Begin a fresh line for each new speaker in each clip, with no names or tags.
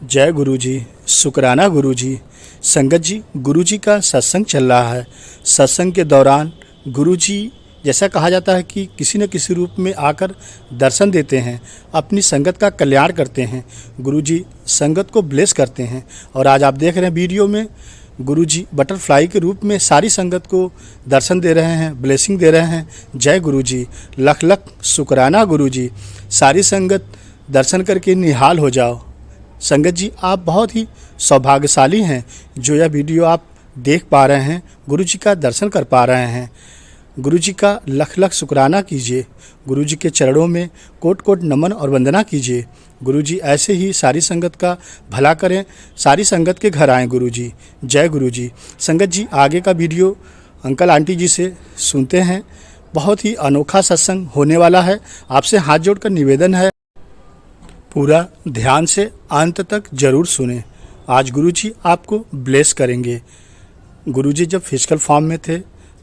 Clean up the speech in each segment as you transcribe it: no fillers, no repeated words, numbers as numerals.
जय गुरु जी। शुक्राना गुरु जी। संगत जी, गुरु जी का सत्संग चल रहा है। सत्संग के दौरान गुरु जी, जैसा कहा जाता है कि किसी न किसी रूप में आकर दर्शन देते हैं, अपनी संगत का कल्याण करते हैं। गुरु जी संगत को ब्लेस करते हैं। और आज आप देख रहे हैं वीडियो में गुरु जी बटरफ्लाई के रूप में सारी संगत को दर्शन दे रहे हैं, ब्लेसिंग दे रहे हैं। जय गुरु जी। लख लख शुक्राना गुरु जी। सारी संगत दर्शन करके निहाल हो जाओ। संगत जी, आप बहुत ही सौभाग्यशाली हैं जो यह वीडियो आप देख पा रहे हैं, गुरु जी का दर्शन कर पा रहे हैं। गुरु जी का लख लख शुक्राना कीजिए। गुरु जी के चरणों में कोट कोट नमन और वंदना कीजिए। गुरु जी ऐसे ही सारी संगत का भला करें, सारी संगत के घर आएँ गुरु जी। जय गुरु जी। संगत जी, आगे का वीडियो अंकल आंटी जी से सुनते हैं। बहुत ही अनोखा सत्संग होने वाला है। आपसे हाथ जोड़कर निवेदन है, पूरा ध्यान से अंत तक जरूर सुने। आज गुरुजी आपको ब्लेस करेंगे। गुरुजी जब फिजिकल फॉर्म में थे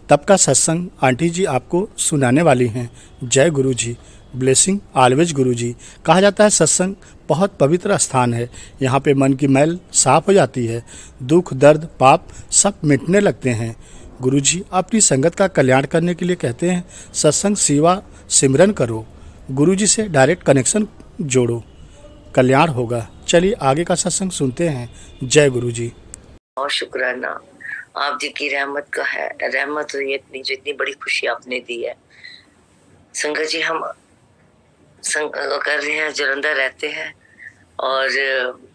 तब का सत्संग आंटी जी आपको सुनाने वाली हैं। जय गुरुजी। ब्लेसिंग ऑलवेज गुरुजी। कहा जाता है सत्संग बहुत पवित्र स्थान है। यहाँ पे मन की मैल साफ हो जाती है, दुख दर्द पाप सब मिटने लगते हैं। गुरुजी अपनी संगत का कल्याण करने के लिए कहते हैं, सत्संग सेवा सिमरन करो, गुरुजी से डायरेक्ट कनेक्शन जोड़ो, कल्याण होगा। चलिए आगे का सत्संग सुनते हैं। जय गुरु जी।
और शुक्राना आप जी की रहमत का है। रहमत हुई इतनी जो इतनी बड़ी खुशी आपने दी है। संगत जी, हम कर रहे हैं, जलंधर रहते हैं और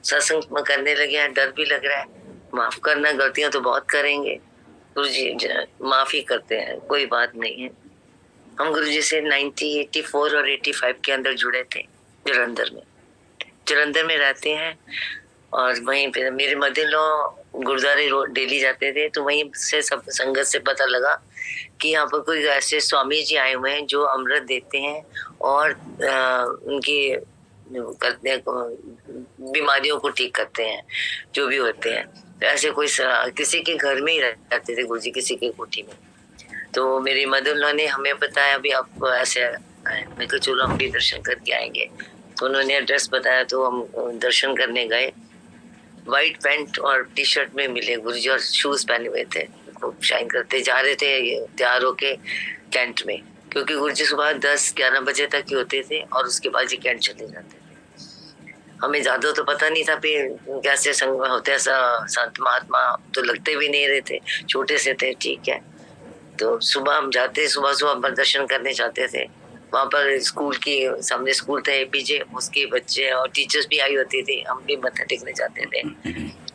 सत्संग करने लगे हैं। डर भी लग रहा है, माफ करना, गलतियां तो बहुत करेंगे, गुरु जी माफ ही करते हैं, कोई बात नहीं है। हम गुरु जी से 1984 और 85 के अंदर जुड़े थे। जलंधर में रहते हैं और वहीं पे मेरे मदर-इन-लॉ गुरुद्वारे डेली जाते थे, तो वहीं से सब संगत से पता लगा कि यहाँ पर कोई ऐसे स्वामी जी आए हुए हैं जो अमृत देते हैं और उनकी करते हैं, बीमारियों को ठीक करते हैं, जो भी होते हैं। तो ऐसे कोई किसी के घर में ही रहते थे गुरुजी, किसी की कोठी में। तो मेरी मदर-इन-लॉ ने हमें बताया अभी आप ऐसे, मैं कहा चलो हम भी दर्शन करके आएंगे। तो उन्होंने एड्रेस बताया तो हम दर्शन करने गए। व्हाइट पैंट और टी शर्ट में मिले गुरुजी और शूज पहने हुए थे, खूब शाइन करते जा रहे थे तैयार होके कैंट में, क्योंकि गुरुजी सुबह 10-11 बजे तक ही होते थे और उसके बाद ही कैंट चले जाते थे। हमें ज्यादा तो पता नहीं था पे कैसे संग होते हैं, संत महात्मा तो लगते भी नहीं रहे थे, छोटे से थे, ठीक है। तो सुबह हम जाते, सुबह सुबह दर्शन करने जाते थे। वहाँ पर स्कूल की सामने स्कूल था एपीजे, उसके बच्चे और टीचर्स भी आई होती थी, हम भी मत्था टेकने जाते थे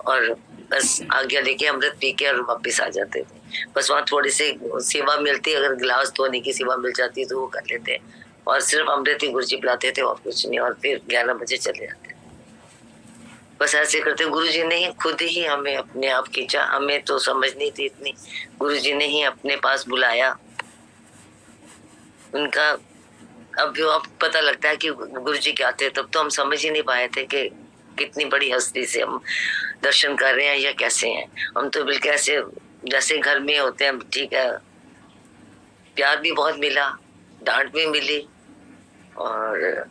और बस आज्ञा लेके अमृत पी के और वापिस आ जाते थे। बस वहाँ थोड़ी सी सेवा मिलती, अगर गिलास धोने की सेवा मिल जाती तो वो कर लेते और सिर्फ अमृत ही गुरुजी पिलाते थे और कुछ नहीं, और फिर 11 बजे चले जाते। बस ऐसे करते गुरुजी ने ही खुद ही हमें अपने आप खींचा, हमें तो समझ नहीं थी इतनी, गुरुजी ने ही अपने पास बुलाया। उनका अब पता लगता है कि गुरुजी क्या थे, तब तो हम समझ ही नहीं पाए थे कि कितनी बड़ी हस्ती से हम दर्शन कर रहे हैं या कैसे हैं। हम तो बिल्कुल ऐसे जैसे घर में होते हैं, ठीक है। प्यार भी बहुत मिला, डांट भी मिली और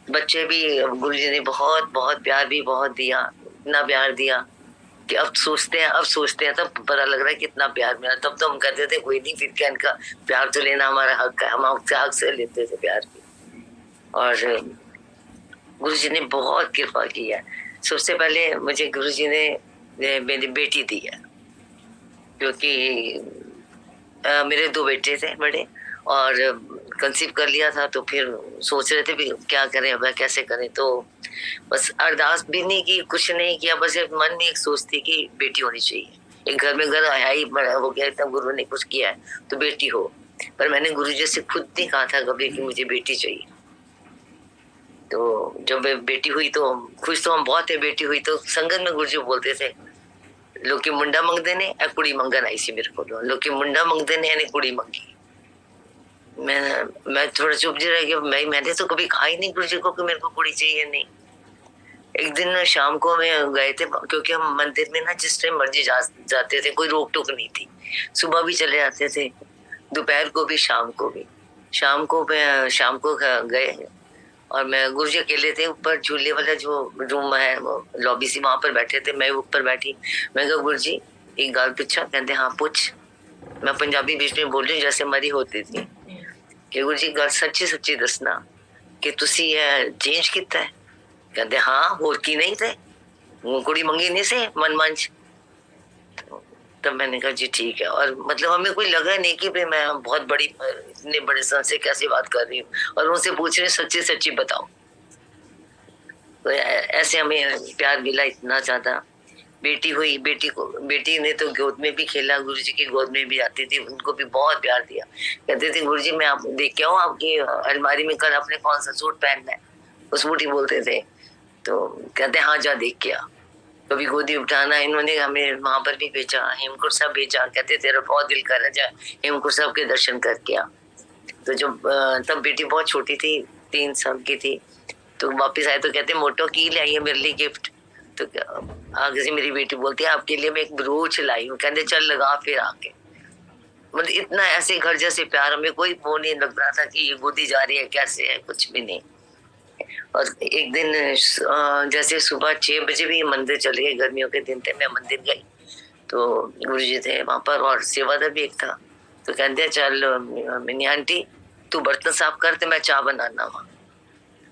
बच्चे भी गुरुजी ने बहुत बहुत प्यार भी बहुत दिया, इतना प्यार दिया कि अब सोचते हैं तब पता लग रहा है कितना प्यार मिला। तब तो हम कहते थे कोई नहीं, फिर क्या, इनका प्यार तो लेना हमारा हक है, हम आपसे हक से लेते थे प्यार की। और गुरुजी ने बहुत कृपा की है। सबसे पहले मुझे गुरुजी ने मेरी बेटी दी है, क्योंकि मेरे 2 बेटे थे बड़े और कंसीव कर लिया था, तो फिर सोच रहे थे भी क्या करें, अब कैसे करें। तो बस अरदास भी नहीं की, कुछ नहीं किया, बस एक मन में एक सोच थी कि बेटी होनी चाहिए। एक घर में घर है ही बड़ा हो गया, तब गुरु ने कुछ किया है तो बेटी हो। पर मैंने गुरुजी से खुद नहीं कहा था कभी कि मुझे बेटी चाहिए। तो जब बेटी हुई तो खुश तो हम बहुत है, बेटी हुई तो संगत में गुरुजी बोलते थे, लोकी मुंडा मंगते ने कुड़ी मंगन आई सी मेरे को, लोकी मुंडा मंगते ने कुड़ी मंगी। मैं थोड़ा चुप जी रह गया। मैंने तो कभी कहा ही नहीं गुरुजी को कि मेरे को कुड़ी चाहिए, नहीं। एक दिन शाम को मैं गए थे, क्योंकि हम मंदिर में ना जिस टाइम मर्जी जाते थे, कोई रोक टोक नहीं थी। सुबह भी चले जाते थे, दोपहर को भी, शाम को भी। शाम को गए और मैं गुरुजी अकेले थे ऊपर, झूले वाला जो रूम है वो लॉबी सी, वहां पर बैठे थे, मैं ऊपर बैठी। मैं कहा गुरुजी एक गाल पूछा? कहते हाँ पूछ। मैं पंजाबी बीच में बोल रही हूँ जैसे मरी होती थी कि गुरुजी गल सच्ची सच्ची दसना कि तुसी ये चेंज किता है? कहते हाँ होर की नहीं थे, वो कुड़ी मंगी नहीं से मन मंच। तब मैंने कहा जी ठीक है। और मतलब हमें कोई लगा नहीं कि भाई मैं बहुत बड़ी, इतने बड़े सन से कैसे बात कर रही हूँ, और उनसे पूछ रहे सच्ची सच्ची बताओ। तो ऐसे हमें प्यार मिला इतना ज्यादा। बेटी हुई, बेटी ने तो गोद में भी खेला, गुरुजी की गोद में भी आती थी, उनको भी बहुत प्यार दिया। कहते थे गुरुजी मैं आप देख के आऊं आपकी अलमारी में कल आपने कौन सा सूट पहनना है, उस बूटी बोलते थे। तो कहते हाँ जा देख के आ। कभी गोदी उठाना, इन्होंने हमें वहां पर भी भेजा, हेमकुंड साहब भेजा। कहते तेरा बहुत दिल कर रहा जा हेमकुंड साहब के दर्शन करके आ। तो जब तब बेटी बहुत छोटी थी, 3 साल की थी, तो वापिस आए तो कहते मोटो की ले आई है मेरे लिए गिफ्ट। तो आगे से मेरी बेटी बोलती है आपके लिए मैं एक ब्रोच लाई हूँ। कहते चल लगा फिर आके। मतलब इतना ऐसे घर जैसे प्यार, हमें कोई वो नहीं लग रहा था कि ये गोदी जा रही है कैसे है, कुछ भी नहीं। और एक दिन जैसे सुबह 6 बजे भी मंदिर चले गए, गर्मियों के दिन थे, मैं मंदिर गई तो गुरुजी थे वहां पर और सेवादार भी एक था। तो कहते चल मिनी आंटी तू बर्तन साफ कर, तो मैं चाय बनाना वहां।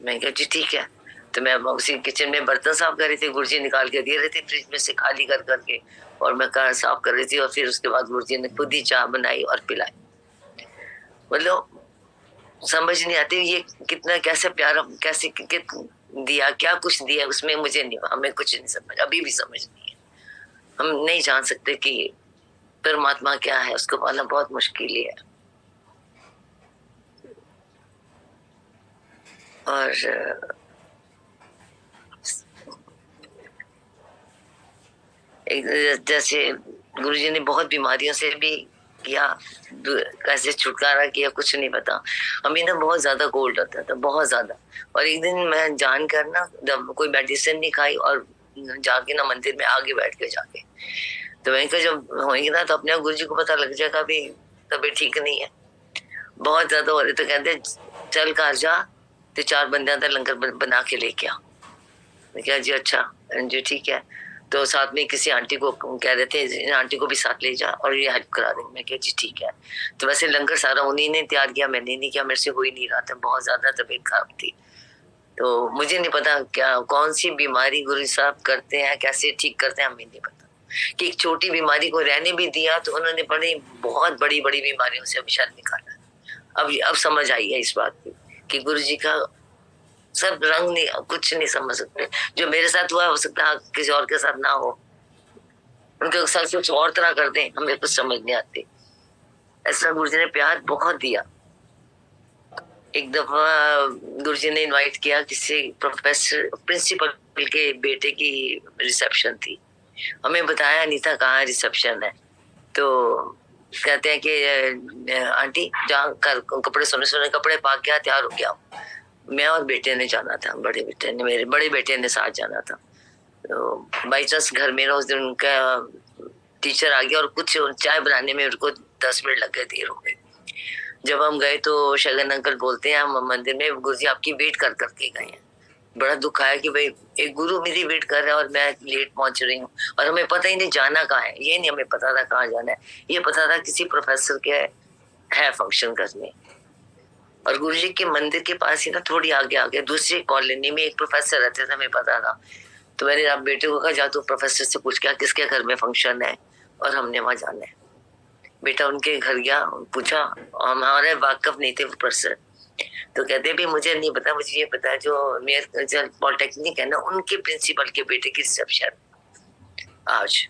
मैं कहा जी ठीक है। तो मैं उसी किचन में बर्तन साफ कर रही थी, गुरुजी निकाल के दे रहे थे फ्रिज में से खाली कर करके, और मैं कार साफ कर रही थी। और फिर उसके बाद गुरुजी ने खुद ही चाय बनाई और पिलाई। मतलब समझ नहीं आती ये कितना, कैसे प्यार, कैसे दिया, क्या कुछ दिया उसमें, मुझे नहीं, हमें कुछ नहीं समझ, अभी भी समझ नहीं है। हम नहीं जान सकते कि परमात्मा क्या है, उसको पाना बहुत मुश्किल है। और जैसे गुरुजी ने बहुत बीमारियों से भी किया, कैसे छुटकारा किया कुछ नहीं पता। हमें ना बहुत ज्यादा कोल्ड होता था, बहुत ज्यादा। और एक दिन मैं जानकर ना जब कोई मेडिसिन नहीं खाई और जाके ना मंदिर में आगे बैठ के जाके, तो वहीं का जब होंगे ना तो अपने गुरुजी को पता लग जाएगा भी तबीयत ठीक नहीं है, बहुत ज्यादा हो रही। तो कहते चल घर जा तो 4 बंदे का लंगर बना के लेके आ। मैं क्या जी अच्छा जी ठीक है। तो साथ में किसी आंटी को कह रहे थे आंटी को भी साथ ले जा और ये हेल्प करा दे। मैं क्या जी ठीक है। तो वैसे लंगर सारा उन्हीं ने तैयार किया, मैंने नहीं किया, मेरे से हो ही नहीं रहा था, बहुत ज्यादा तबीयत खराब थी। तो मुझे नहीं पता क्या कौन सी बीमारी गुरु साहब करते हैं, कैसे ठीक करते हैं, हमें नहीं पता। कि एक छोटी बीमारी को रहने भी दिया तो उन्होंने बड़ी बहुत बड़ी बड़ी बीमारियों से अभिशाप निकाला। अब समझ आई है इस बात की कि गुरु जी का सब रंग नहीं, कुछ नहीं समझ सकते। जो मेरे साथ हुआ हो सकता है किसी और के साथ ना हो, उनके साथ कुछ और तरह करते हैं, हमें कुछ समझ नहीं आती। ऐसा गुरु जी ने प्यार बहुत दिया। एक दफा गुरु जी ने इनवाइट किया, किसी प्रोफेसर प्रिंसिपल के बेटे की रिसेप्शन थी, हमें बताया नहीं था कहाँ रिसेप्शन है। तो कहते हैं कि आंटी जहाँ कपड़े सोने सोने कपड़े पा के तैयार हो गया। मैं और बेटे ने जाना था, बड़े बेटे ने, मेरे बड़े बेटे ने साथ जाना था। तो बाई चांस घर में उस दिन उनका टीचर आ गया और कुछ चाय बनाने में उनको 10 मिनट लग गए, देर हो गई। जब हम गए तो शगन अंकल बोलते हैं हम मंदिर में गुरुजी आपकी वेट कर करके गए हैं। बड़ा दुख आया कि भाई एक गुरु मेरी वेट कर रहा है और मैं लेट पहुंच रही हूँ, और हमें पता ही नहीं जाना कहाँ है, ये नहीं हमें पता था कहाँ जाना है। ये पता था किसी प्रोफेसर के है फंक्शन करने। और गुरुजी के मंदिर के पास ही ना थोड़ी आगे दूसरी कॉलोनी में एक प्रोफेसर रहते थे, हमें पता था। तो मैंने आप बेटे को कहा जा तू प्रोफेसर से पूछ के किसके घर में फंक्शन है और हमने वहां जाना है। बेटा उनके घर गया, पूछा, हमारे वाकफ नहीं थे प्रोफेसर। तो कहते भी मुझे नहीं पता, मुझे ये पता है जो मेरे पॉलिटेक्निक है ना उनके प्रिंसिपल के बेटे की रिसेप्शन आज।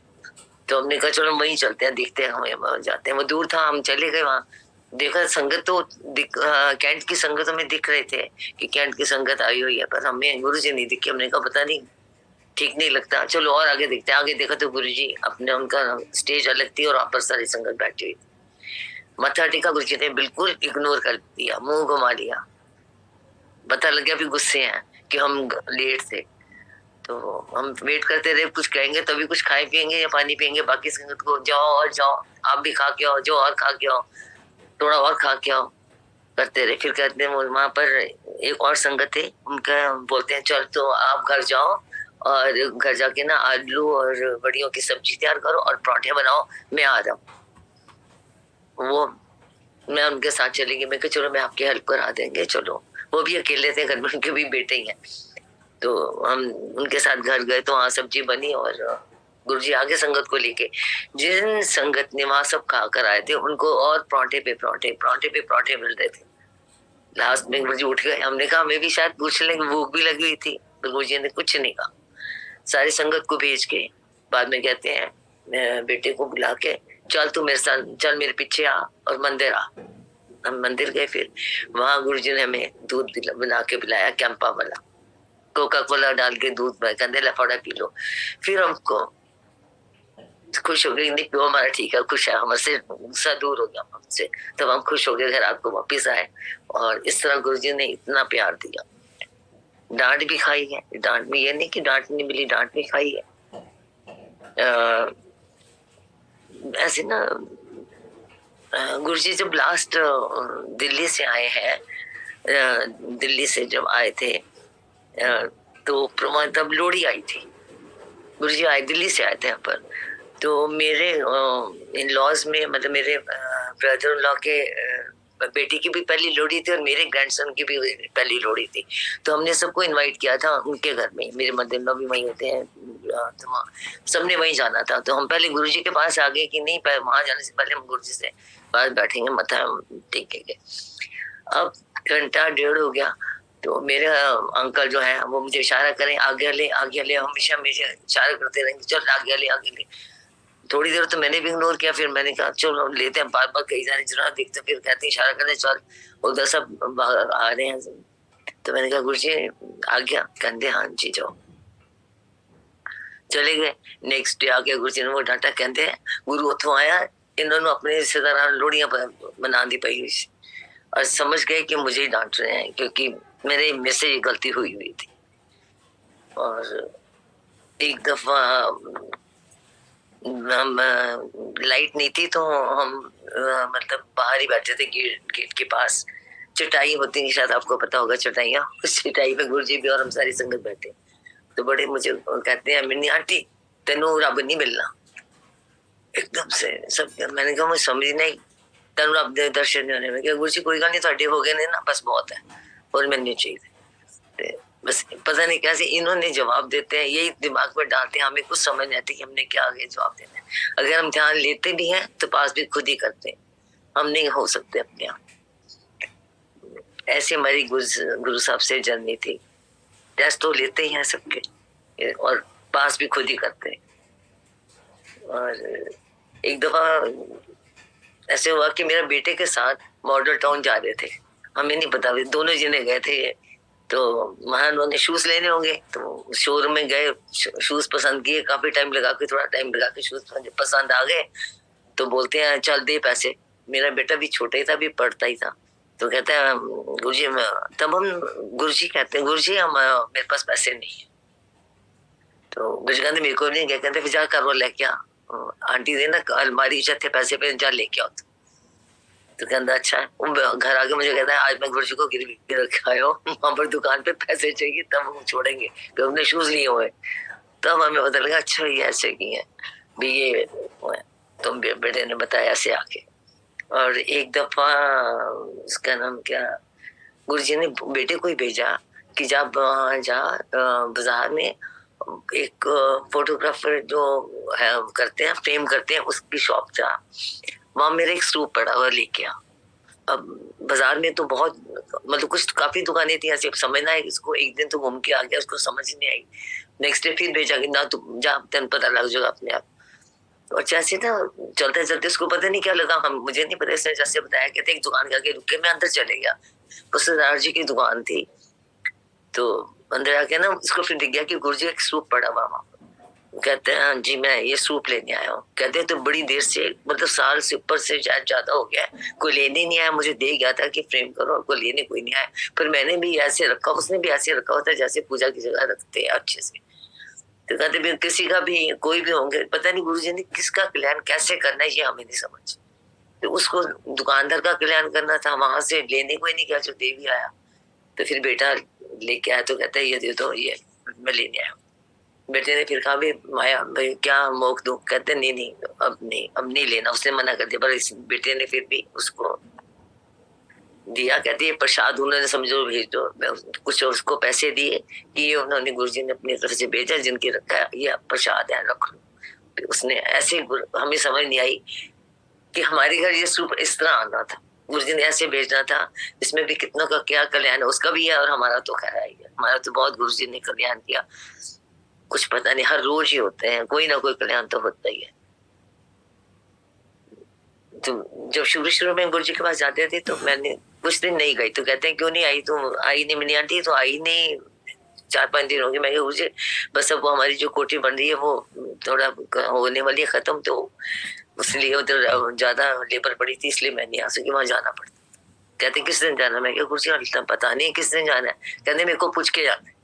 तो हमने कहा चलो वहीं चलते हैं, देखते हैं, हमें जाते हैं। वो दूर था, हम चले गए वहां। देखा संगत तो कैंट की संगत हमें दिख रहे थे कि कैंट की संगत आई हुई है, पर हमें गुरु जी नहीं दिखे। हमने कहा पता नहीं, ठीक नहीं लगता, चलो और आगे देखते हैं। आगे देखा तो गुरु जी अपने, उनका स्टेज अलग थी और वहां पर सारी संगत बैठी हुई थी। मत्था टेका, गुरु जी ने बिल्कुल इग्नोर कर दिया, मुंह घुमा लिया। पता लग गया भी गुस्से हैं कि हम लेट थे। तो हम वेट करते रहे, कुछ कहेंगे तभी कुछ खाए पिएंगे या पानी पिएंगे। बाकी संगत को जाओ और जाओ, आप भी खा के आओ, जो और खा के आओ, थोड़ा और खा के आओ। करते रहे। फिर कहते हैं वहां पर एक और संगत है, उनका बोलते हैं चल तो आप घर जाओ और घर जाके ना आलू और बड़ियों की सब्जी तैयार करो और पराठे बनाओ, मैं आ जाऊं। वो मैं उनके साथ चली गई। मैं कहा चलो मैं आपकी हेल्प करा देंगे, चलो। वो भी अकेले थे घर में, उनके भी बेटे ही हैं। तो हम उनके साथ घर गए तो वहां सब्जी बनी और गुरुजी आगे संगत को लेके, जिन संगत ने वहां सब खा कर आए थे उनको और पराठे पे पराठे, पराठे पे पराठे मिल रहे थे। लास्ट में गुरुजी उठ गए। हमने कहा हमें भी शायद पूछ लेंगे, भूख भी लगी हुई थी। तो गुरुजी ने कुछ नहीं कहा। सारी संगत को भेज के बाद में कहते हैं बेटे को बुला के, चल तू मेरे साथ चल, मेरे पीछे आ और मंदिर आ। हम मंदिर गए। फिर वहां गुरुजी ने हमें दूध बना के पिलाया, कैंपा वाला कोका कोला डाल के दूध में, कहते लफड़ा पी लो। फिर हमको खुश हो गए, नहीं पियो हमारा ठीक है, खुश है, हमसे गुस्सा दूर हो गया हमसे। तब हम खुश हो गए, घर आपको वापिस आए। और इस तरह गुरुजी ने इतना प्यार दिया। डांट भी खाई है, डांट में ये नहीं कि डांट नहीं मिली, डांट भी खाई है। ऐसे ना गुरुजी जब लास्ट दिल्ली से आए हैं, दिल्ली से जब आए थे तो तब लोहड़ी आई थी। गुरुजी आए, दिल्ली से आए थे यहाँ पर। तो मेरे इन लॉज में, मतलब मेरे ब्रदर इन लॉ के बेटी की भी पहली लोहड़ी थी और मेरे ग्रैंडसन की भी पहली लोहड़ी थी। तो हमने सबको इनवाइट किया था उनके घर में। मेरे मदर इन लॉ भी वहीं होते हैं, तो सबने वहीं जाना था। तो हम पहले गुरुजी के पास आ गए कि नहीं, वहां जाने से पहले हम गुरुजी से पास बैठेंगे, मथा टेकेंगे। अब घंटा डेढ़ हो गया तो मेरे अंकल जो है वो मुझे इशारा करें, आगे ले आगे ले, हमेशा मुझे इशारा करते रहेंगे, चल आगे ले आगे ले। थोड़ी देर तो मैंने भी इग्नोर किया। फिर मैंने कहा चलो लेते हैं, बार बार कहीं जाने जरा देखते। फिर कहते इशारा करते चल, उधर सब आ रहे हैं। तो मैंने कहा गुरुजी आ गया? कहते हाँ जी जाओ। चले गए। नेक्स्ट डे आके गुरुजी ने वो डांटा, कहते हैं गुरु उतो आया, इन्होंने अपने रिश्तेदार लोहड़ियां बना दी पई हुई, और समझ गए कि मुझे ही डांट रहे हैं क्योंकि मेरे में से ये गलती हुई थी। और एक दफा हम लाइट नहीं थी तो हम मतलब बाहर ही बैठे थे, गेट के पास। चटाई होती है, शायद आपको पता होगा चटाइयाँ। उस चटाई पे गुरुजी भी और हम सारी संगत बैठे। तो बड़े मुझे कहते हैं, मिन्नी आंटी तेनू रब नहीं मिलना। एकदम से सब, मैंने कहा मुझे समझ नहीं, तेन रब दे दर्शन नहीं होने। मैं क्या गुरुजी कोई गल नहीं, थोड़े हो गए ने ना, बस बहुत है और मैंने चाहिए। बस पता नहीं कैसे इन्होंने जवाब देते हैं, यही दिमाग में डालते हैं, हमें कुछ समझ नहीं आती कि हमने क्या आगे जवाब देना है। अगर हम ध्यान लेते भी हैं तो पास भी खुद ही करते हैं, हम नहीं हो सकते अपने आप। ऐसे हमारी गुरु साहब से जर्नी थी। टेस्ट तो लेते ही हैं सबके और पास भी खुद ही करते हैं। और एक दफा ऐसे हुआ कि मेरे बेटे के साथ मॉडल टाउन जा रहे थे, हमें नहीं पता, दोनों जने गए थे। तो वहां उन्होंने शूज लेने होंगे, तो शोरूम में गए, शूज पसंद किए, काफी टाइम लगा के, थोड़ा टाइम लगा के शूज पसंद आ गए। तो बोलते हैं चल दे पैसे। मेरा बेटा भी छोटा ही था, भी पढ़ता ही था। तो कहते हैं गुरुजी, तब हम गुरुजी कहते हैं, गुरुजी हम मेरे पास पैसे नहीं है। तो गुरुजी कहते मेरे को नहीं, कहते फिर जा कर वो लेके आ, आंटी दे ना अलमारी थे पैसे पे, जा लेके आओ। तो कहता अच्छा है। घर आके मुझे कहता है आज मैं गुरुजी को गिरवी रखा आया हूँ, वहां पर दुकान पे पैसे चाहिए तब हम छोड़ेंगे, तो हमने शूज लिए हुए। तब हमें पता लगा अच्छा ये ऐसे की है भी, ये तुम बेटे ने बताया ऐसे आके। और एक दफा उसका नाम क्या, गुरुजी ने बेटे को ही भेजा कि जा बाजार में एक फोटोग्राफर जो है करते हैं, फ्रेम करते हैं, उसकी शॉप था। वहां मेरे एक सूप पड़ा हुआ, लेके आ। अब बाजार में तो बहुत, मतलब कुछ काफी दुकानें थी, ऐसे समझना है इसको। एक दिन तो घूम के आ गया, उसको समझ नहीं आई। नेक्स्ट डे फिर भेजा कि ना तुम जा, तेन पता लग जाएगा अपने आप। और जैसे ना चलते चलते उसको पता नहीं क्या लगा, हम मुझे नहीं पता, इसने जैसे बताया, कहते एक दुकान के आगे रुके, मैं अंदर चले गया। पुस्तकदार जी की दुकान थी। तो अंदर आके ना उसको फिर दिख गया कि गुरुजी एक सूप पड़ा हुआ वहां। कहते हैं हाँ जी मैं ये सूप लेने आया हूँ। कहते हैं तो बड़ी देर से, मतलब साल से ऊपर से शायद ज्यादा हो गया, कोई लेने नहीं आया। मुझे दे गया था कि फ्रेम करो, और कोई लेने कोई नहीं आया। फिर मैंने भी ऐसे रखा, उसने भी ऐसे रखा होता जैसे पूजा की जगह रखते हैं अच्छे से। तो कहते भी किसी का भी कोई भी होंगे, पता नहीं गुरुजी ने किसका प्लान कैसे करना है ये हमें नहीं समझ। तो उसको दुकानदार का कल्याण करना था, वहां से लेने को ही नहीं गया जो देवी आया। तो फिर बेटा लेके आया तो कहता है ये दे दो, ये मैं लेने आया। बेटे ने फिर कहा भी माया भाई क्या मोक दूं, कहते नहीं नहीं अब नहीं लेना, उसने मना कर दिया। पर इस बेटे ने फिर भी उसको दिया, कहती है प्रसाद उन्होंने समझो भेज दो। मैं कुछ उसको पैसे दिए कि ये उन्होंने गुरुजी ने अपनी तरफ से भेजा, जिनकी रखा है ये प्रसाद है रख लो। फिर उसने ऐसे हमें समझ नहीं आई कि हमारे घर ये सूप इस तरह आना था, गुरुजी ने ऐसे भेजना था। इसमें भी कितनों का क्या कल्याण है, उसका भी है और हमारा तो खैर है। हमारा तो बहुत गुरुजी ने कल्याण किया, कुछ पता नहीं, हर रोज ही होते हैं, कोई ना कोई कल्याण तो होता ही है। तो जब शुरू शुरू में गुरुजी के पास जाते थे तो मैंने कुछ दिन नहीं गई, तो कहते हैं क्यों नहीं आई, तुम आई नहीं मिनी आंटी, तो आई नहीं 4-5 दिन हो गए। मैं गुरुजी बस अब वो हमारी जो कोठी बन रही है वो थोड़ा होने वाली है खत्म, तो इसलिए उधर ज्यादा लेबर पड़ी थी, इसलिए मैं नहीं आ सकी, वहां जाना पड़ता। कहते किस दिन जाना, मैं क्या गुरुजी पता नहीं किस दिन जाना है। कहते मेरे को पूछ के जाना है।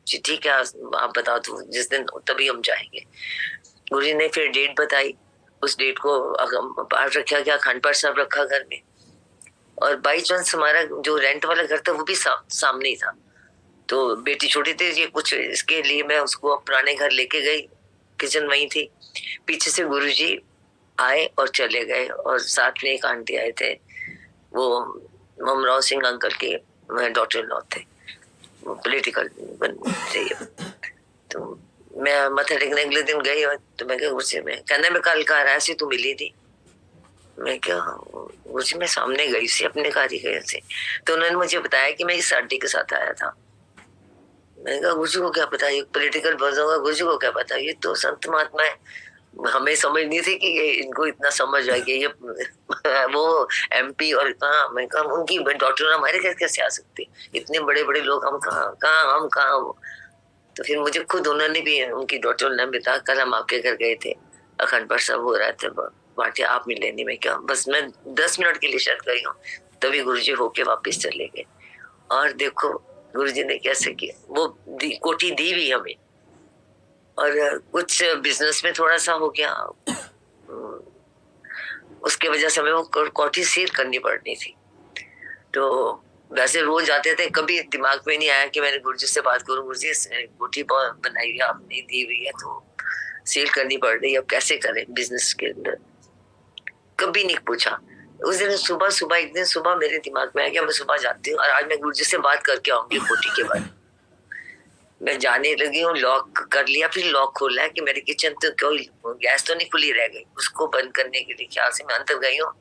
जी ठीक है आप बताओ, तो जिस दिन तभी हम जाएंगे। गुरुजी ने फिर डेट बताई, उस डेट को पाठ रखा गया, अखंड पाठ सब रखा घर में। और बाई चांस हमारा जो रेंट वाला घर था वो भी सामने ही था। तो बेटी छोटी थी, ये कुछ इसके लिए मैं उसको पुराने घर लेके गई, किचन वही थी। पीछे से गुरुजी आए और चले गए, और साथ में एक आंटी आए थे, वो ममराव सिंह अंकल के डॉटर लॉ थे, वो पॉलिटिकल थे। तो मैं मत्था टेकने अगले दिन गई, और तो मैं क्या गुरुजी में कहना मैं कल कहा रहा सी तू मिली थी, मैं क्या गुरुजी मैं सामने गई सी अपने कारीगर से। तो उन्होंने मुझे बताया कि मैं इस आंटी के साथ आया था। मैंने कहा गुरुजी को क्या पता, ये पॉलिटिकल बस होगा, गुरुजी को क्या पता, ये तो संत महात्मा है। हमें समझ नहीं थी कि ये इनको इतना समझ आ गया, ये वो एमपी और कहा, मैं कहा उनकी डॉक्टर हमारे घर कैसे आ सकते, इतने बड़े बड़े लोग, हम कहाँ। तो फिर मुझे खुद उन्होंने भी, उनकी डॉक्टर ने बताया कल हम आपके घर गए थे, अखंड पाठ सब हो रहा था, बाटे आप मिले नहीं। मैं क्या बस मैं 10 मिनट के लिए शायद गई हूँ, तभी गुरुजी होके वापस चले गए। और देखो गुरुजी ने कैसे किया, वो कोठी दी भी हमें, और कुछ बिजनेस में थोड़ा सा हो गया, उसके वजह से हमें वो कोठी सील करनी पड़नी थी। तो वैसे रोज जाते थे, कभी दिमाग में नहीं आया कि मैंने गुरुजी से बात करूं, गुरुजी कोठी बनाई है आपने, दी हुई है तो सील करनी पड़ रही है, अब कैसे करें बिजनेस के अंदर, कभी नहीं पूछा। उस दिन सुबह एक दिन सुबह मेरे दिमाग में आया कि मैं सुबह जाती हूँ और आज मैं गुरुजी से बात करके आऊंगी कोठी के बारे में। मैं जाने लगी हूँ, लॉक कर लिया, फिर लॉक खोला है कि मेरी किचन तो कोई गैस तो नहीं खुली रह गई, उसको बंद करने के लिए ख्याल से मैं अंदर गई हूँ,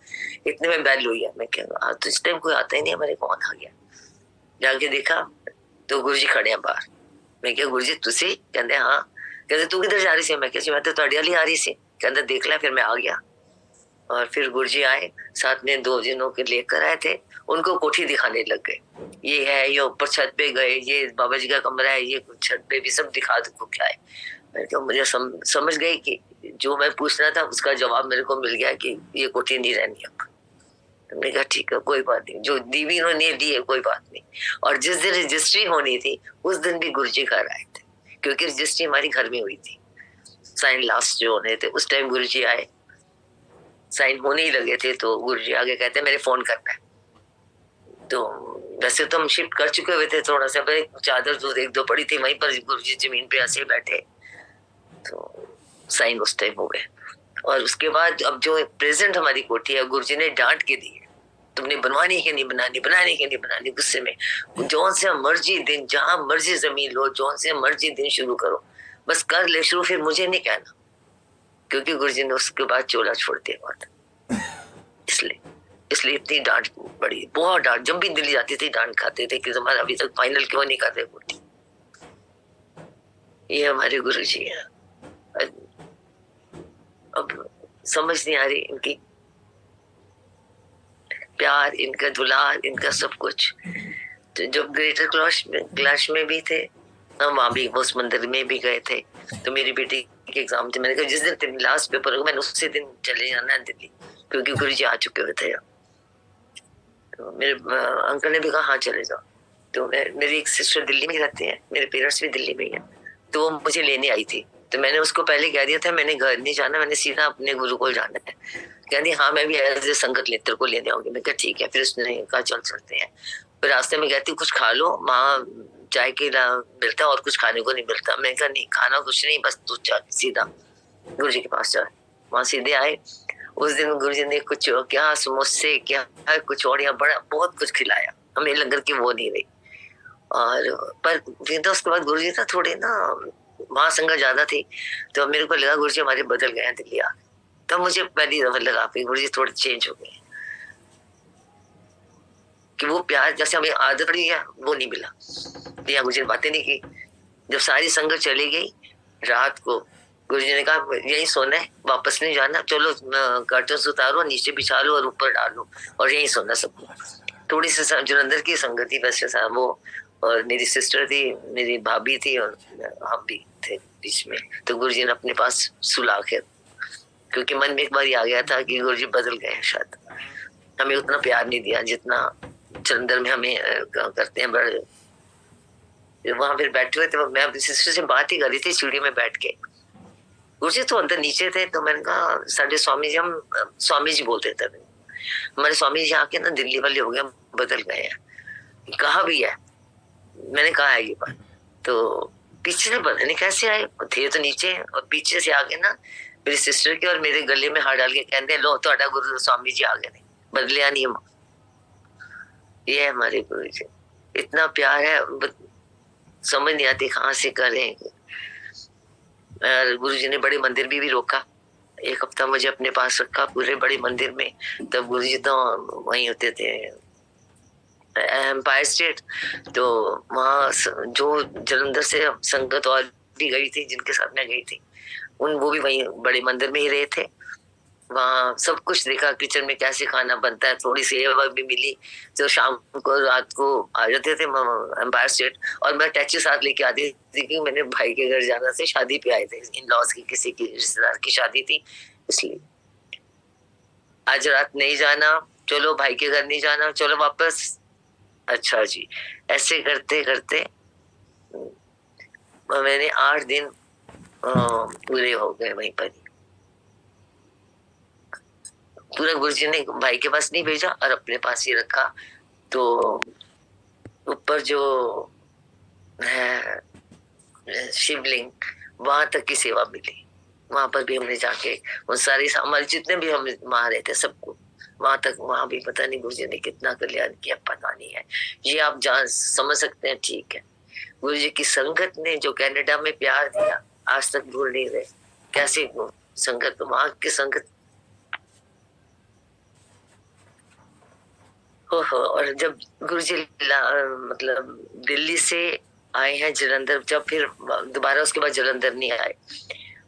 इतने में बेल हुई है। मैं क्या तो इस टाइम कोई आता ही नहीं, हमारे कौन आ गया, जाके देखा तो गुरुजी खड़े हैं बाहर। मैं क्या गुरुजी तुसी, कहते हाँ। कहते तू किधर जा रही सी, मैं क्या मैं तो ਤੁਹਾਡੇ वाली आ रही सी। कहते देख ला, फिर मैं आ गया। और फिर गुरुजी आए, साथ में 2 जनों के लेकर आए थे, उनको कोठी दिखाने लग गए, ये है, ये ऊपर छत पे गए, ये बाबा जी का कमरा है, ये छत पे भी सब दिखा दो क्या है। मैं तो मुझे समझ गई कि जो मैं पूछना था उसका जवाब मेरे को मिल गया कि ये कोठी नहीं रहनी अब। हमने कहा ठीक है कोई बात नहीं, जो दीवी उन्होंने दी है कोई बात नहीं। और जिस दिन रजिस्ट्री होनी थी उस दिन भी गुरुजी घर आए थे, क्योंकि रजिस्ट्री हमारी घर में हुई थी। साइन लास्ट जो होने थे उस टाइम गुरुजी आए, साइन होने ही लगे थे, तो गुरुजी आगे कहते मेरे फोन करना है। तो वैसे तो हम शिफ्ट कर चुके हुए थे, थोड़ा सा चादर जो 1-2 पड़ी थी वहीं पर, गुरुजी जमीन पे ऐसे बैठे, तो साइन उस टाइम हो गए। और उसके बाद अब जो प्रेजेंट हमारी कोठी है, गुरुजी ने डांट के दी है, तुमने बनवानी है कि नहीं बनानी, बनाने के नहीं बनानी, गुस्से में जौन से मर्जी दिन, जहां मर्जी जमीन लो, जौन से मर्जी दिन शुरू करो, बस कर ले शुरू, फिर मुझे नहीं कहना, क्योंकि गुरुजी ने उसके बाद चोला छोड़ दिया था। इसलिए इतनी डांट पड़ी, बहुत डांट, जब भी दिल्ली जाती थी डांट खाते थे कि तुम्हारा अभी तक फाइनल क्यों नहीं कर रहे कोठी। ये हमारे गुरुजी हैं। अब समझ नहीं आ रही इनकी प्यार, इनका दुलार, इनका सब कुछ। तो जब ग्रेटर क्लास में भी थे, हम वहां भी उस मंदिर में भी गए थे। तो मेरी बेटी के एग्जाम थे, मैंने कहा जिस दिन तेरी लास्ट पेपर होगा मैंने उसी दिन चले जाना है दिल्ली, क्योंकि गुरुजी आ चुके हुए थे। तो मेरे अंकल ने भी कहा हाँ चले जाओ। तो मेरी एक सिस्टर दिल्ली में रहती है, मेरे पेरेंट्स भी दिल्ली में ही है, तो वो मुझे लेने आई थी। तो मैंने उसको पहले कह दिया था मैंने घर नहीं जाना, मैंने सीधा अपने गुरु को जाना है, कहती हाँ मैं भी एज ए संगत लेटर को लेने आऊंगी। मैं कहा ठीक है। फिर उसने कहा चल चलते हैं। फिर रास्ते में कहती कुछ खा लो, वहाँ चाय के मिलता और कुछ खाने को नहीं मिलता। मैंने कहा नहीं खाना कुछ नहीं, बस तू चल सीधा गुरु जी के पास चल। वहां सीधे आए। उस दिन गुरु जी ने कुछ क्या समोसे क्या कुछ और या बड़ा बहुत कुछ खिलाया। हमें लंगर की वो नहीं रही। और पर फिर तो उसके बाद गुरु जी था थोड़े ना वहां संगत ज्यादा थी, तो मेरे को लगा गुरु जी हमारे बदल गए हैं दिल्ली आ। तब मुझे पहली दफा लगा कि गुरु जी थोड़े चेंज हो गए, कि वो प्यार जैसे हमें आदत पड़ी है वो नहीं मिला। या मुझे बातें नहीं की। जब सारी संगत चली गई रात को, गुरु जी ने कहा यही सोना है, वापस नहीं जाना, चलो कर्टन उतारो, नीचे बिछा लो और ऊपर डालो और यही सोना सबको। थोड़ी सी जलंधर की संगत थी वैसे वो, और मेरी सिस्टर थी, मेरी भाभी थी और हम भी थे बीच में। तो गुरु जी ने अपने पास सुला के, क्योंकि मन में एक बार आ गया था कि गुरु जी बदल गए हैं, शायद हमें उतना प्यार नहीं दिया जितना जलंधर में हमें करते हैं। बड़े वहां फिर बैठे हुए थे, मैं अपनी सिस्टर से बात ही कर रही थी सीढ़ी में बैठ के। गुरु जी तो अंदर नीचे थे, तो मैंने कहा साढ़े स्वामी जी, हम स्वामी जी बोलते थे, हमारे स्वामी जी आके ना दिल्ली वाले हो गए, बदल गए हैं। कहा भी है, मैंने कहा है ये बात। तो पीछे से पता नहीं कैसे आए थे, तो नीचे और पीछे से आके ना मेरी सिस्टर के और मेरे गले में हाथ डाल के कहते लो तो गुरु स्वामी जी आ गए, नहीं बदलिया नहीं हम। ये है हमारे गुरु जी, इतना प्यार है, समझ नहीं आती कहाँ से करें। गुरु जी ने बड़े मंदिर भी रोका, एक हफ्ता मुझे अपने पास रखा पूरे बड़े मंदिर में। तब गुरु जी तो वहीं होते थे एम्पायर स्टेट। तो वहाँ जो जलंधर से संगत और भी गई थी, जिनके साथ मैं गई थी, वो भी वहीं बड़े मंदिर में ही रहे थे। वहाँ सब कुछ देखा, किचन में कैसे खाना बनता है, थोड़ी सी सेवा भी मिली। तो शाम को रात को आ जाते थे एम्पायर स्टेट, और मैं टैक्सी साथ लेके आती थी क्योंकि मैंने भाई के घर जाना से शादी पे आए थे, इन लॉज की किसी की रिश्तेदार की शादी थी, इसलिए आज रात नहीं जाना, चलो भाई के घर नहीं जाना, चलो वापस। अच्छा जी, ऐसे करते करते मैंने 8 दिन पूरे हो गए वहीं पर। पूरा गुरु जी ने भाई के पास नहीं भेजा और अपने पास ही रखा। तो ऊपर जो है शिवलिंग, वहां तक की सेवा मिली। वहां पर भी हमने जाके उन सारे हमारे जितने भी हम वहां रहते सबको वहां तक, वहां भी पता नहीं गुरु जी ने कितना कल्याण किया, पता नहीं है। ये आप जान समझ सकते हैं, ठीक है। गुरु जी की संगत ने जो कनाडा में प्यार दिया आज तक भूल नहीं रहे। कैसे संगत, वहां की संगत। और जब गुरु जी मतलब दिल्ली से आए हैं जलंधर, जब फिर दोबारा उसके बाद जलंधर नहीं आए,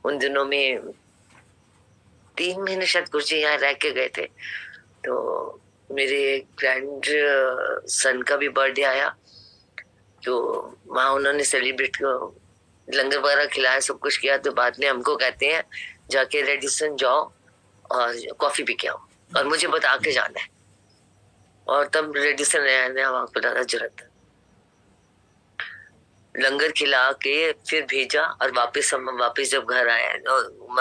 उन दिनों में 3 महीने शायद गुरु जी यहाँ रह के गए थे। तो मेरे ग्रैंड सन का भी बर्थडे आया, तो वहाँ उन्होंने सेलिब्रेट लंगर वगैरह खिलाया, सब कुछ किया। तो बाद में हमको कहते हैं जाके रेडिसन जाओ और कॉफी पी के आओ, और मुझे बता के जाना है। और तब रेडिसन नया वहां खुला था जलंधर, लंगर खिला के फिर भेजा। और हम वापस जब घर आए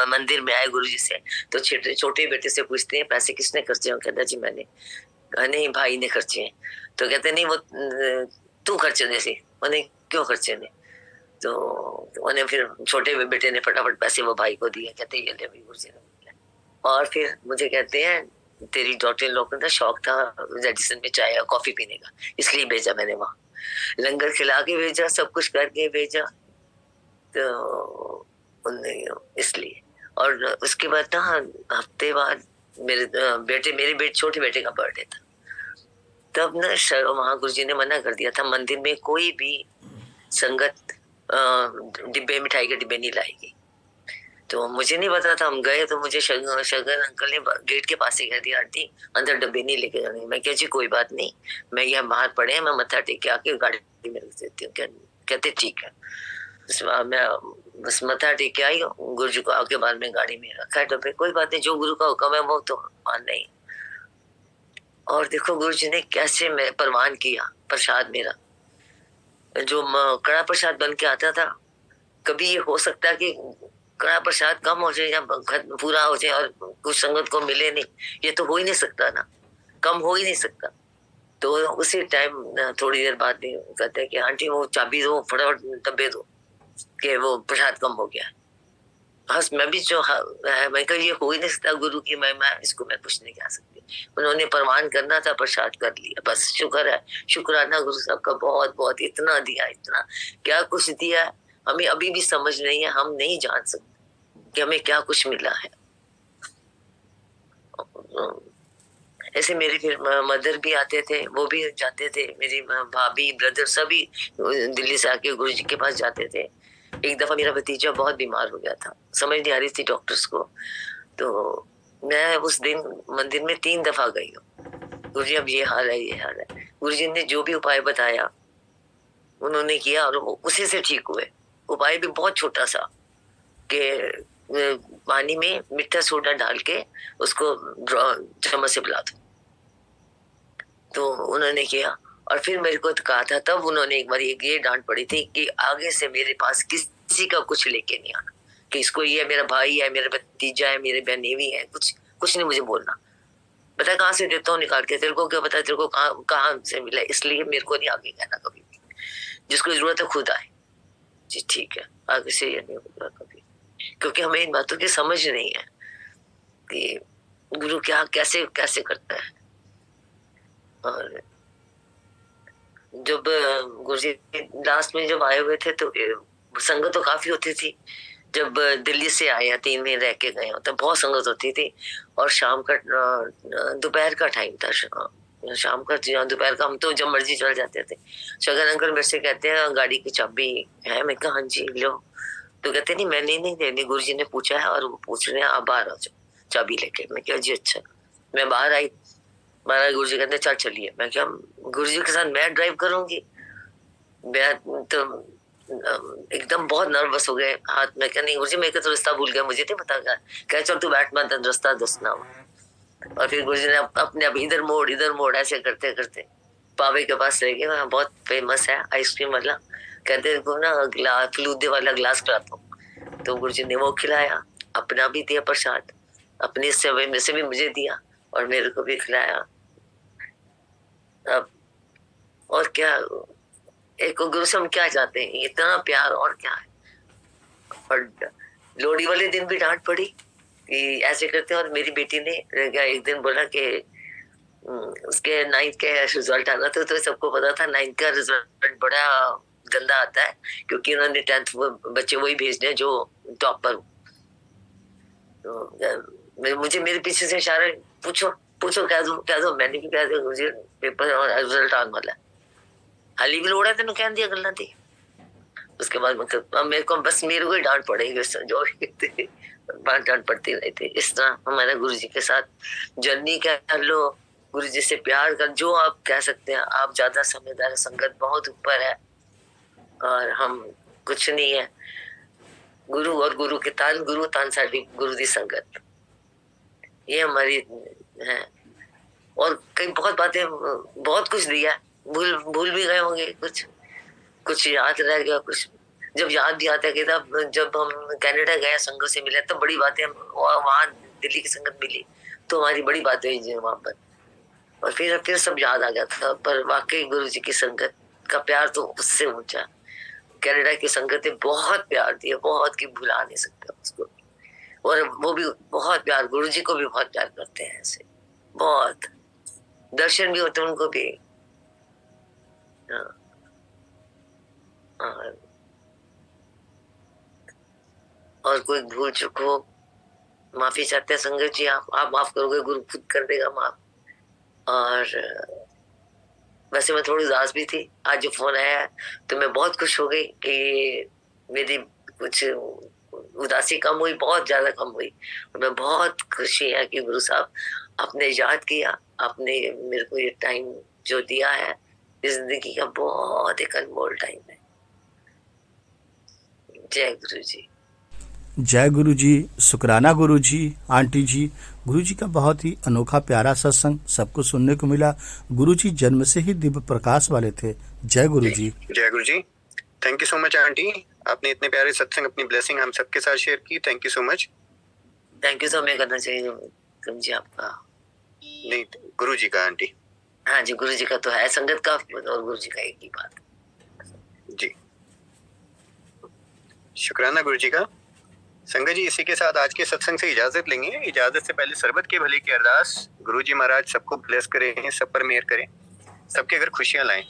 मंदिर में आए गुरु जी से, तो छोटे बेटे से पूछते हैं पैसे किसने खर्चे हैं? कहता जी मैंने। नहीं भाई ने खर्चे हैं। तो कहते नहीं वो तू खर्चे दे सी। उन्हें क्यों खर्चे ने? तो उन्हें फिर छोटे बेटे ने फटाफट पैसे वो भाई को दिए, कहते ये ले गुरु जी ने। और फिर मुझे कहते हैं तेरी डॉटर लोग का शौक था रेडिसन में चाय और कॉफी पीने का, इसलिए भेजा मैंने वहां, लंगर खिला के भेजा, सब कुछ करके भेजा। तो इसलिए। और उसके बाद ना हफ्ते बाद मेरे बेटे छोटे बेटे का बर्थडे था। तब ना वहां गुरु जी ने मना कर दिया था, मंदिर में कोई भी संगत डिब्बे मिठाई के डिब्बे नहीं लाएगी। तो मुझे नहीं पता था, हम गए तो मुझे शगन अंकल ने गेट के पास ही कह दिया आंटी अंदर डब्बे नहीं लेके जाने। मैं क्या जी कोई बात नहीं, मैं यहाँ बाहर पड़े हैं, मैं मत्था टेक के आके गाड़ी में रख देती हूँ। कहते ठीक है। मैं बस मत्था टेक के आई, गुरु जी को आके बाद में गाड़ी में रखा है डब्बे, कोई बात नहीं, जो गुरु का हुक्म है वो तो मानना ही। और देखो गुरु जी ने कैसे मैं परवान किया प्रसाद मेरा, जो कड़ा प्रसाद बन के आता था। कभी ये हो सकता है कि कड़ा प्रसाद कम हो जाए या पूरा हो जाए और कुछ संगत को मिले नहीं, ये तो हो ही नहीं सकता ना, कम हो ही नहीं सकता। तो उसी टाइम थोड़ी देर बाद कहते हैं कि आंटी वो चाबी दो, फटाफट डब्बे दो कि वो प्रसाद कम हो गया। बस मैं भी जो मैं कहा ये हो ही नहीं सकता, गुरु की महिमा, इसको मैं कुछ नहीं कह सकती। उन्होंने प्रमाण करना था, प्रसाद कर लिया, बस शुक्र है, शुक्राना गुरु साहब का बहुत बहुत, इतना दिया, इतना क्या कुछ दिया हमें अभी भी समझ नहीं है, हम नहीं जान सकते कि हमें क्या कुछ मिला है। ऐसे मेरे फिर मदर भी आते थे, वो भी जाते थे, मेरी भाभी ब्रदर सभी दिल्ली से आके गुरु जी के पास जाते थे। एक दफा मेरा भतीजा बहुत बीमार हो गया था, समझ नहीं आ रही थी डॉक्टर्स को, तो मैं उस दिन मंदिर में 3 दफा गई हूँ। गुरु जी अब ये हाल है, ये हाल है। गुरु जी ने जो भी उपाय बताया उन्होंने किया और उसी से ठीक हुए। उपाय भी बहुत छोटा सा कि पानी में मीठा सोडा डाल के उसको चम्मच से पिला दो, तो उन्होंने किया। और फिर मेरे को कहा था, तब उन्होंने एक बार ये डांट पड़ी थी कि आगे से मेरे पास किसी का कुछ लेके नहीं आना, कि इसको ये मेरा भाई है, मेरा भतीजा है, मेरे बहनेवी है, कुछ नहीं मुझे बोलना। पता कहाँ से देता हूँ निकाल के, तेरे को क्या पता तेरे को कहाँ से मिला, इसलिए मेरे को नहीं आगे कहना कभी भी, जिसको जरूरत है खुद आए। जी ठीक है, आगे से ये नहीं होगा कभी, क्योंकि हमें इन बातों की समझ नहीं है कि गुरु क्या कैसे कैसे करता है। और जब गुरुजी लास्ट में जब आए हुए थे तो संगत तो काफी होती थी। जब दिल्ली से आया 3 महीने रह के गए तब बहुत संगत होती थी। और शाम का दोपहर का टाइम था, शाम का दोपहर का, हम तो जब मर्जी चल जाते थे। शगन अंकल मेरे से कहते हैं गाड़ी की चाबी है, मैं कहा हाँ जी लो, तो कहते नहीं मैंने नहीं देनी, गुरुजी ने पूछा है और वो पूछ रहे हैं, आप बाहर आ जाओ चाबी लेके। मैं क्या जी अच्छा। मैं बाहर आई, महाराज गुरुजी कहते चल चलिए। मैं क्या गुरुजी के साथ मैं ड्राइव करूंगी? मैं तो एकदम बहुत नर्वस हो गए हाथ में, क्या नहीं गुरुजी मैं तो रास्ता भूल गया, मुझे नहीं पता क्या। कह चल तू बैठ, मैं रास्ता दसना। और फिर गुरुजी ने अपने अब इधर मोड़ ऐसे करते करते पावे के पास ले गए, वहाँ बहुत फेमस है आइसक्रीम वाला, कहते को ना ग्लास फलूदे वाला ग्लास खिलाता हूँ। तो गुरुजी ने वो खिलाया, अपना भी दिया प्रसाद, अपने से भी मुझे दिया और मेरे को भी खिलाया। अब और क्या, एक गुरु से हम क्या चाहते हैं, इतना प्यार और क्या है। और लोहड़ी वाले दिन भी डांट पड़ी कि ऐसे करते हैं। और मेरी बेटी ने एक दिन बोला कि उसके 9th के रिजल्ट आना था, तो सबको पता था 9th का रिजल्ट बड़ा गंदा आता है, क्योंकि उन्होंने 10th बच्चे वही भेजने हैं जो टॉपर। तो मुझे मेरे पीछे से इशारा, पूछो कह दो, मैंने भी कह दिया मुझे पेपर और रिजल्ट आने वाला है। हाली भी लोड़ा तेन कह दिया गल्ला थी। उसके बाद मेरे को ही डांट पड़ेगी, जो डांट पड़ती रही थी। इस तरह हमारे गुरु जी के साथ जर्नी कह लो, गुरु जी से प्यार कर, जो आप कह सकते हैं। आप ज्यादा समझदार, संगत बहुत ऊपर है और हम कुछ नहीं है। गुरु और गुरु के तान, गुरु तान साडी गुरु दी संगत, ये हमारी है। और कई बहुत बातें, बहुत कुछ दिया, भूल भी गए होंगे, कुछ याद रह गया, कुछ जब याद भी आता है कि जब हम कनाडा गए संगत से मिले तो बड़ी बातें, वहां दिल्ली की संगत मिली तो हमारी बड़ी बातें हुई वहां पर। और फिर सब याद आ गया था। पर वाकई गुरु जी की संगत का प्यार तो उससे ऊंचा। कनाडा की संगत ने बहुत प्यार दिया, बहुत की भुला नहीं सकता उसको। और वो भी बहुत प्यार, गुरु जी को भी बहुत प्यार करते हैं, ऐसे बहुत दर्शन भी होते हैं उनको भी। और कोई भूल चूक हो, माफी चाहते हैं संगत जी, आप माफ करोगे, गुरु खुद कर देगा माफ। और वैसे मैं थोड़ी उदास भी थी, आज जो फोन आया तो मैं बहुत खुश हो गई कि मेरी कुछ उदासी कम हुई, बहुत ज्यादा कम हुई। और मैं बहुत खुशी है कि गुरु साहब आपने याद किया, आपने मेरे को ये टाइम जो दिया है, इस जिंदगी का बहुत एक अनमोल टाइम है। जय गुरु जी।
जय गुरु जी, शुक्राना गुरु जी, आंटी जी। गुरु जी का बहुत ही अनोखा प्यारा सत्संग सबको सुनने को मिला। गुरु जी जन्म से ही दिव्य प्रकाश वाले थे। जय गुरु जी।
जय Guru ji. Thank you so much aunty. आपने इतने प्यारे सत्संग, अपनी ब्लेसिंग हम सबके साथ शेयर की। Thank you so much.
Thank you तो हमें करना चाहिए जी आपका।
नहीं, गुरु जी का आंटी।
हाँ जी, गुरु जी का तो है, संगत का और गुरु जी का एक ही बात
जी। शुक्राना गुरु जी का। संगत जी, इसी के साथ आज के सत्संग से इजाजत लेंगे। इजाजत से पहले सर्बत के भले की अरदास। गुरु जी महाराज सबको ब्लेस करें, सब पर मेहर करें, सबके घर खुशियां लाएं।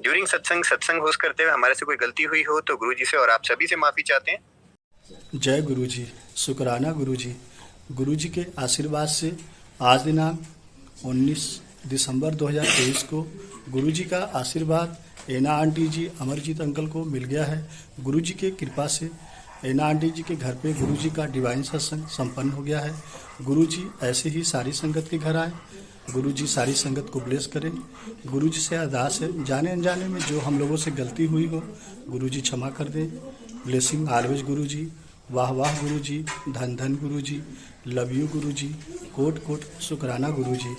ड्यूरिंग सत्संग होस्ट करते हुए हमारे से कोई गलती हुई हो तो गुरु जी से और आप सभी से माफी चाहते हैं।
जय गुरु जी। शुक्राना गुरु जी। गुरु जी के आशीर्वाद से आज दिनांक 19 दिसंबर 2023 को गुरु जी का आशीर्वाद एना आंटी जी, अमरजीत अंकल को मिल गया है। गुरु जी के कृपा से एना आंटी जी के घर पे गुरु जी का डिवाइन सत्संग संपन्न हो गया है। गुरु जी ऐसे ही सारी संगत के घर आए, गुरु जी सारी संगत को ब्लेस करें। गुरु जी से अरदास है, जाने अनजाने में जो हम लोगों से गलती हुई हो गुरु जी क्षमा कर दें। ब्लेसिंग ऑलवेज गुरु जी। वाह वाह गुरु जी, धन धन गुरु जी, love you Guru ji, coat coat शुक्राना गुरु जी।